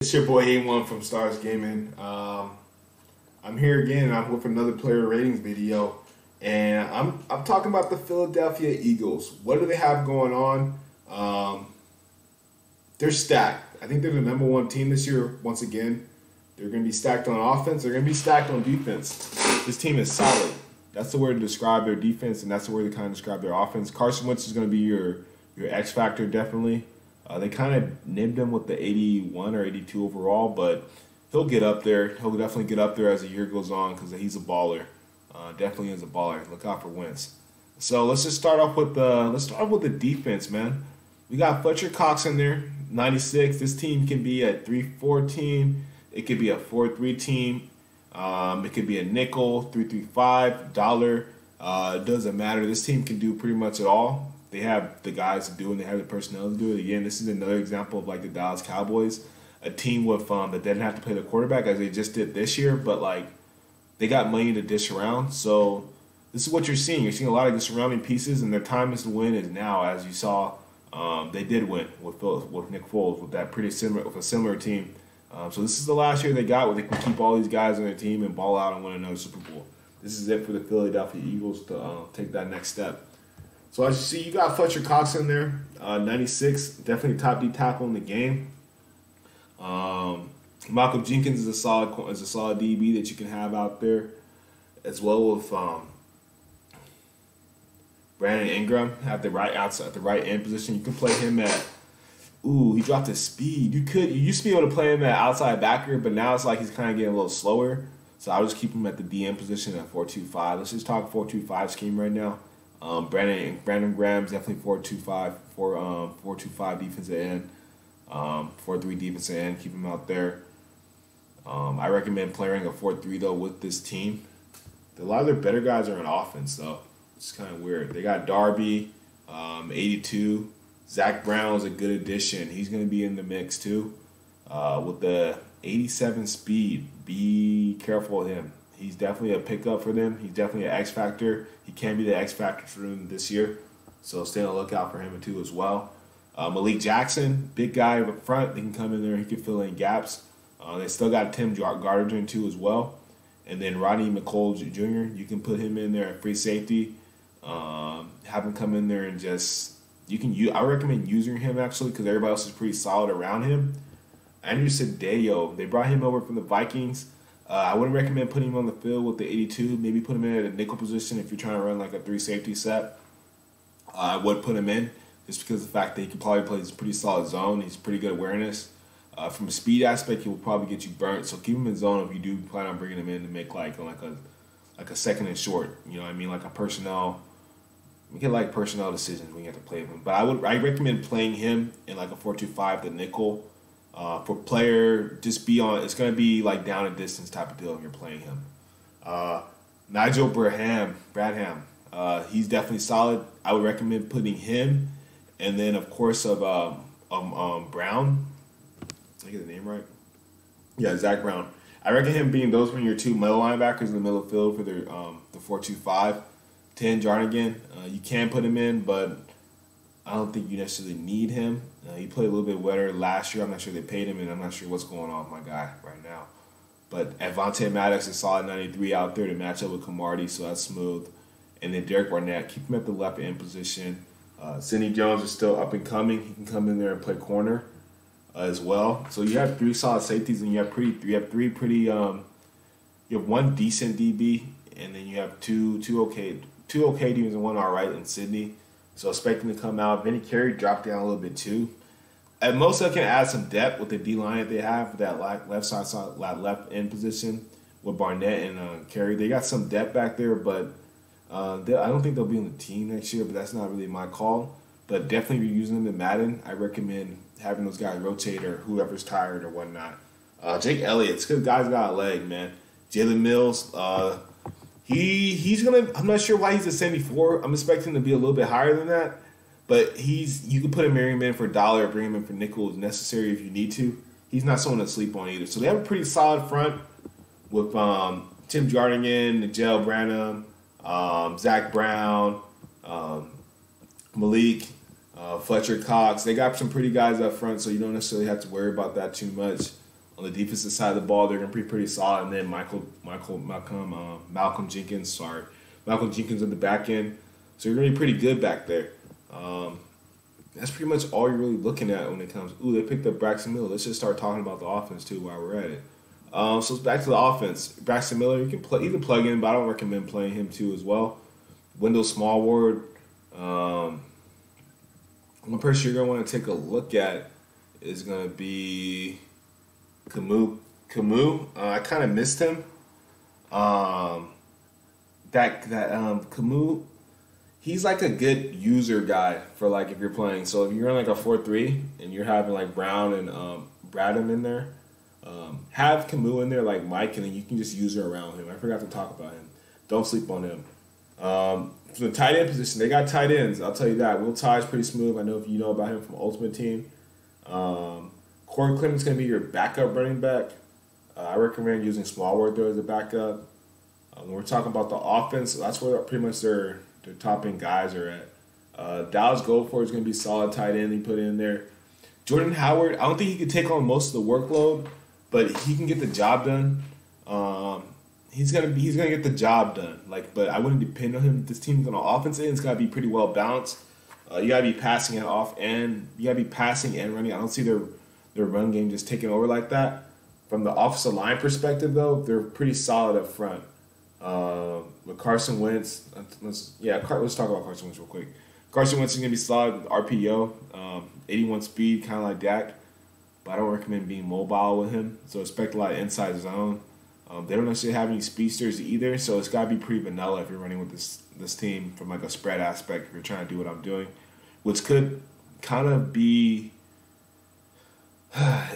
It's your boy A1 from Stars Gaming. I'm here again. I'm with another player ratings video, and I'm talking about the Philadelphia Eagles. What do they have going on? They're stacked. I think they're the #1 team this year. Once again, they're going to be stacked on offense. They're going to be stacked on defense. This team is solid. That's the word to describe their defense, and that's the word to kind of describe their offense. Carson Wentz is going to be your X factor, definitely. They kind of nibbed him with the 81 or 82 overall, but he'll get up there. He'll definitely get up there as the year goes on because he's a baller. Definitely is a baller. Look out for Wentz. So let's just start off with the defense, man. We got Fletcher Cox in there, 96. This team can be a 3-4 team. It could be a 4-3 team. It could be a nickel, 3-3-5, dollar. It doesn't matter. This team can do pretty much it all. They have the guys to do it, and they have the personnel to do it. Again, this is another example of like the Dallas Cowboys, a team with that didn't have to play the quarterback as they just did this year, but like they got money to dish around. So this is what you're seeing. You're seeing a lot of the surrounding pieces, and their time is to win is now. As you saw, they did win with Nick Foles with that a similar team. So this is the last year they got where they can keep all these guys on their team and ball out and win another Super Bowl. This is it for the Philadelphia Eagles to take that next step. So as you see, you got Fletcher Cox in there, 96, definitely top D tackle in the game. Malcolm Jenkins is a solid DB that you can have out there, as well with Brandon Ingram at the right end position. You can play him at. Ooh, he dropped his speed. You used to be able to play him at outside backer, but now it's like he's kind of getting a little slower. So I'll just keep him at the DM position at 4-2-5. Let's just talk 4-2-5 scheme right now. Brandon Graham's definitely 4-2-5, 4-2-5 defensive end, 4-3 defensive end. Keep him out there. I recommend playing a 4-3 though with this team. A lot of their better guys are on offense though. It's kind of weird. They got Darby, 82. Zach Brown is a good addition. He's going to be in the mix too. With the 87 speed, be careful of him. He's definitely a pickup for them. He's definitely an X factor. He can be the X factor for them this year. So stay on the lookout for him too as well. Malik Jackson, big guy up front. They can come in there. He can fill in gaps. They still got Tim Gardner too as well. And then Rodney McColl Jr., you can put him in there at free safety. Have him come in there and just... I recommend using him actually because everybody else is pretty solid around him. Andrew Cedillo, they brought him over from the Vikings. I wouldn't recommend putting him on the field with the 82. Maybe put him in at a nickel position if you're trying to run like a 3-safety set. I would put him in just because of the fact that he can probably play this pretty solid zone. He's pretty good awareness. From a speed aspect, he will probably get you burnt. So keep him in zone if you do plan on bringing him in to make like a second and short. You know what I mean? Like a personnel. We get like personnel decisions when you have to play him. But I recommend playing him in like a 4-2-5, the nickel. For player, just be on. It's going to be like down and distance type of deal when you're playing him. Nigel Bradham, he's definitely solid. I would recommend putting him, and then of course Brown. Did I get the name right? Yeah, Zach Brown. I recommend him being those when your two middle linebackers in the middle of the field for their the 4-2-5. 10 Jarnigan, you can put him in, but I don't think you necessarily need him. He played a little bit better last year. I'm not sure they paid him, and I'm not sure what's going on with my guy right now. But Avonte Maddox is solid 93 out there to match up with Camardi, so that's smooth. And then Derek Barnett, keep him at the left end position. Sidney Jones is still up and coming. He can come in there and play corner as well. So you have 3 solid safeties, and you have one decent DB, and then you have two okay DBs and one all right in Sydney. So expect him to come out. Vinny Carey dropped down a little bit too. At most, I can add some depth with the D line that they have for that left end position with Barnett and Carey. They got some depth back there, but I don't think they'll be on the team next year. But that's not really my call. But definitely, if you're using them in Madden, I recommend having those guys rotate or whoever's tired or whatnot. Jake Elliott's good. Guy's got a leg, man. Jalen Mills. He's gonna. I'm not sure why he's a 74. I'm expecting him to be a little bit higher than that, but you can put him in for $1 or bring him in for nickel if necessary if you need to. He's not someone to sleep on either. So they have a pretty solid front with Tim Jarnigan, Nigel Branham, Zach Brown, Malik, Fletcher Cox. They got some pretty guys up front, so you don't necessarily have to worry about that too much. On the defensive side of the ball, they're going to be pretty solid. And then Malcolm Jenkins on the back end. So you're going to be pretty good back there. That's pretty much all you're really looking at when it comes. Ooh, they picked up Braxton Miller. Let's just start talking about the offense too while we're at it. So it's back to the offense. Braxton Miller, you can plug in, but I don't recommend playing him too as well. Wendell Smallwood. One person you're going to want to take a look at is going to be Camus. I kind of missed him. Camus, he's like a good user guy for like if you're playing. So if you're in like a 4-3 and you're having like Brown and Bradham in there, have Camus in there like Mike, and then you can just use her around him. I forgot to talk about him. Don't sleep on him. For the tight end position, they got tight ends. I'll tell you that. Will Ty's pretty smooth. I know if you know about him from Ultimate Team. Corey Clement's going to be your backup running back. I recommend using Smallwood there as a backup. When we're talking about the offense, that's where pretty much their top end guys are at. Dallas Goldford is going to be solid tight end. He put in there. Jordan Howard, I don't think he could take on most of the workload, but he can get the job done. He's gonna get the job done. But I wouldn't depend on him. This team's on the offense end. It's gotta be pretty well balanced. You gotta be passing it off, and you gotta be passing and running. I don't see their run game just taking over like that. From the offensive line perspective, though, they're pretty solid up front. With Carson Wentz, let's talk about Carson Wentz real quick. Carson Wentz is gonna be solid with RPO, 81 speed, kind of like Dak, but I don't recommend being mobile with him. So expect a lot of inside zone. They don't necessarily have any speedsters either, so it's gotta be pretty vanilla if you're running with this team from like a spread aspect. If you're trying to do what I'm doing, which could kind of be,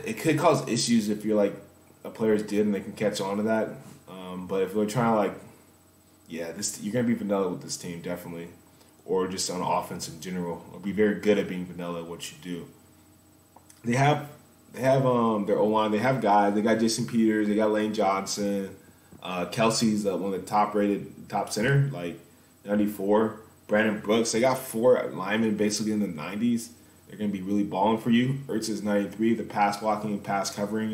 it could cause issues if you're like a player's did and they can catch on to that. But if they're trying to you're gonna be vanilla with this team definitely, or just on offense in general. Or be very good at being vanilla at what you do. They have their O-line. They have guys. They got Jason Peters. They got Lane Johnson. Kelsey's one of the top center, 94. Brandon Brooks. They got 4 linemen basically in the 90s. They're going to be really balling for you. Ertz is 93. The pass blocking and pass covering,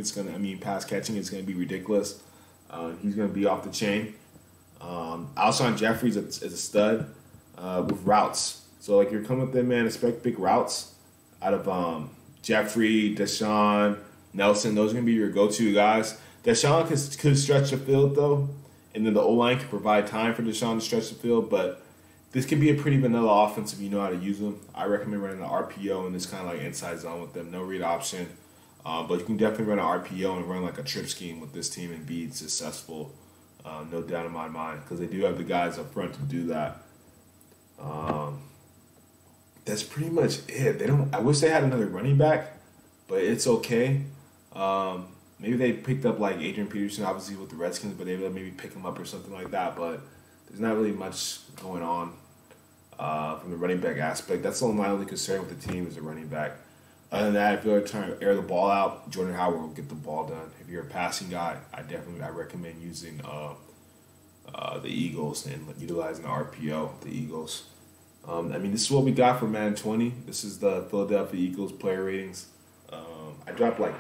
pass catching is going to be ridiculous. He's going to be off the chain. Alshon Jeffries is a stud with routes. So you're coming with them, man, expect big routes out of Jeffrey, Deshaun, Nelson. Those are going to be your go-to guys. Deshaun could stretch the field, though, and then the O-line can provide time for Deshaun to stretch the field, but this could be a pretty vanilla offense if you know how to use them. I recommend running the RPO and this kind of inside zone with them, no read option. But you can definitely run an RPO and run a trip scheme with this team and be successful, no doubt in my mind, because they do have the guys up front to do that. That's pretty much it. I wish they had another running back, but it's okay. Maybe they picked up Adrian Peterson, obviously with the Redskins, but they would maybe pick him up or something like that. But there's not really much going on from the running back aspect. That's my only concern with the team is the running back. Other than that, if you're trying to air the ball out, Jordan Howard will get the ball done. If you're a passing guy, I recommend using the Eagles and utilizing the RPO, the Eagles. This is what we got for Madden 20. This is the Philadelphia Eagles player ratings. I dropped 4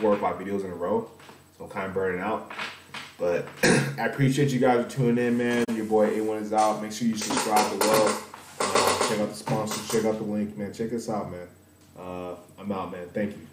or 5 videos in a row, so I'm kind of burning out. But I appreciate you guys for tuning in, man. Your boy A1 is out. Make sure you subscribe below. Check out the sponsors. Check out the link, man. Check us out, man. I'm out, man. Thank you.